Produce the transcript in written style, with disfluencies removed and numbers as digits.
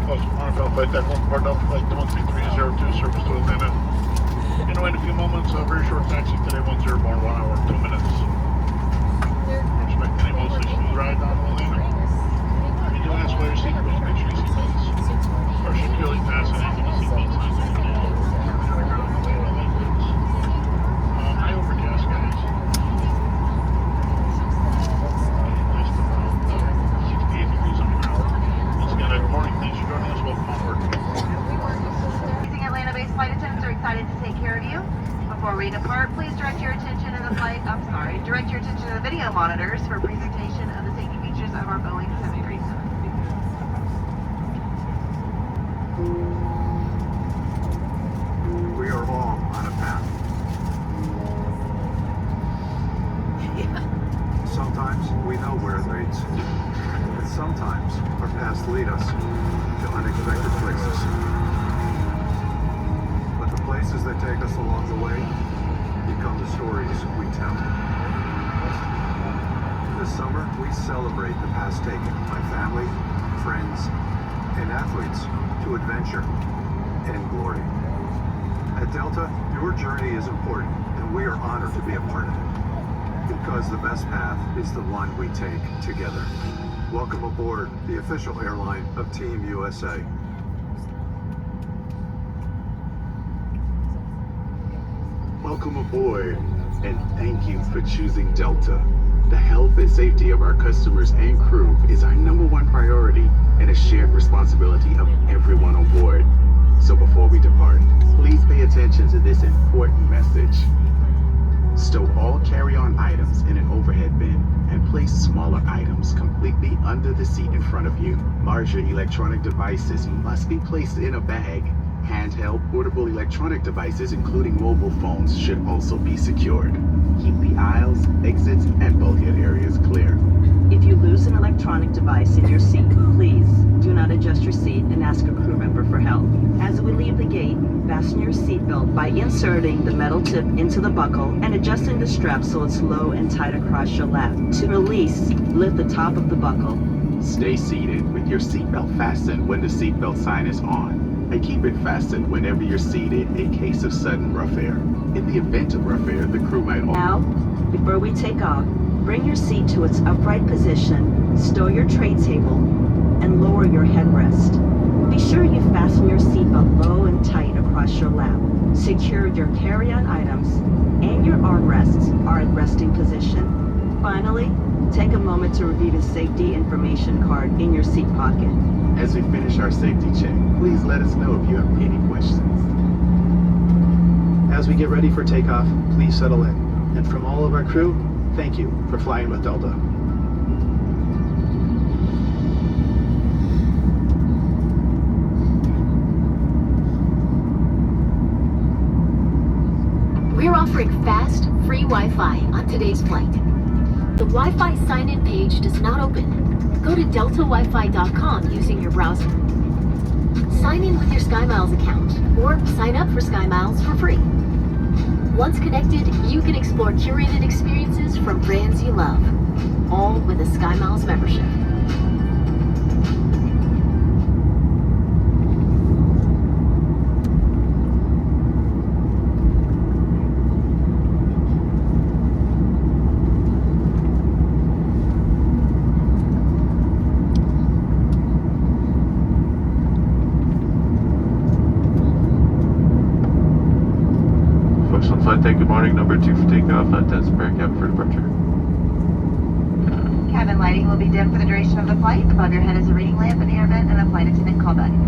Also, Marneville Flight Deck 1 for Delta Flight 13302, service to Atlanta. In a few moments, a very short taxi today, 10 bar, 1 hour, 2 minutes. We're expecting a mostly smooth ride down to Atlanta. If you do ask why your seatbelts, make sure your seatbelts are securely fastened into the seatbelt signs. High overcast, guys. Nice to around 68 degrees on the ground. Once again, good morning. Thanks for joining us. Welcome on board. Atlanta-based flight attendants are excited to take care of you. Before we depart, please direct your attention to the video monitors for presentation of the safety features of our Boeing 737. We are all on a path. Sometimes we know where it leads, and sometimes our paths lead us to unexpected places. But the places that take us along the way become the stories we tell. This summer, we celebrate the paths taken by family, friends, and athletes to adventure and glory. At Delta, your journey is important, and we are honored to be a part of it. Because the best path is the one we take together. Welcome aboard the official airline of Team USA. Welcome aboard, and thank you for choosing Delta. The health and safety of our customers and crew is our #1 priority and a shared responsibility of everyone on board. So before we depart, please pay attention to this important message. Stow all carry-on items in an overhead bin and place smaller items completely under the seat in front of you. Larger electronic devices must be placed in a bag. Handheld portable electronic devices, including mobile phones, should also be secured. Keep the aisles, exits, and bulkhead areas clear. If you lose an electronic device in your seat, please do not adjust your seat and ask a crew member for help. As we leave the gate, fasten your seatbelt by inserting the metal tip into the buckle and adjusting the strap so it's low and tight across your lap. To release, lift the top of the buckle. Stay seated with your seatbelt fastened when the seatbelt sign is on, and keep it fastened whenever you're seated in case of sudden rough air. In the event of rough air, the crew might... Now, before we take off, bring your seat to its upright position, stow your tray table, and lower your headrest. Be sure you fasten your seatbelt low and tight across your lap. Secure your carry-on items, and your armrests are in resting position. Finally, take a moment to review the safety information card in your seat pocket. As we finish our safety check, please let us know if you have any questions. As we get ready for takeoff, please settle in. And from all of our crew, thank you for flying with Delta. We're offering fast, free Wi-Fi on today's flight. The Wi-Fi sign-in page does not open. Go to deltawifi.com using your browser. Sign in with your SkyMiles account, or sign up for SkyMiles for free. Once connected, you can explore curated experiences from brands you love, all with a SkyMiles membership. Flight deck, good morning. Number 2 for takeoff. 10 spare cabin for departure. Cabin lighting will be dim for the duration of the flight. Above your head is a reading lamp, an air vent, and a flight attendant call button.